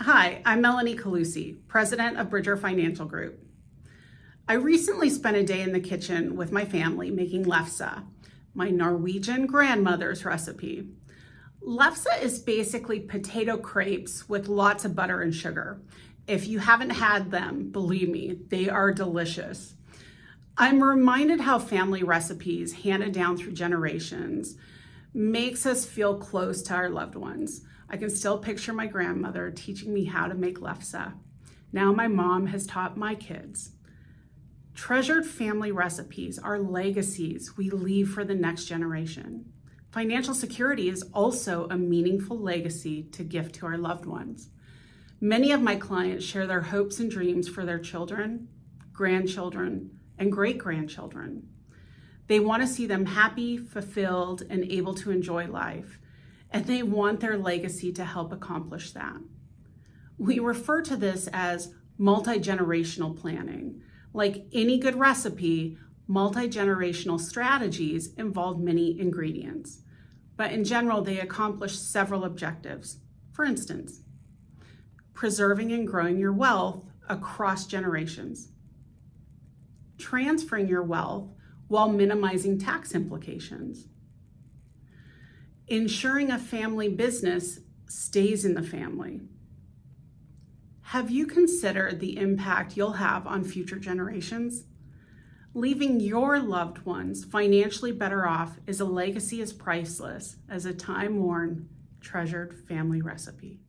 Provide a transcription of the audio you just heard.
Hi, I'm Melanie Calusi, president of Bridger Financial Group. I recently spent a day in the kitchen with my family making lefse, my Norwegian grandmother's recipe. Lefse is basically potato crepes with lots of butter and sugar. If you haven't had them, believe me, they are delicious. I'm reminded how family recipes handed down through generations makes us feel close to our loved ones. I can still picture my grandmother teaching me how to make lefse. Now my mom has taught my kids. Treasured family recipes are legacies we leave for the next generation. Financial security is also a meaningful legacy to gift to our loved ones. Many of my clients share their hopes and dreams for their children, grandchildren, and great-grandchildren. They want to see them happy, fulfilled, and able to enjoy life, and they want their legacy to help accomplish that. We refer to this as multi-generational planning. Like any good recipe, multi-generational strategies involve many ingredients, but in general, they accomplish several objectives. For instance, preserving and growing your wealth across generations, transferring your wealth while minimizing tax implications, ensuring a family business stays in the family. Have you considered the impact you'll have on future generations? Leaving your loved ones financially better off is a legacy as priceless as a time-worn, treasured family recipe.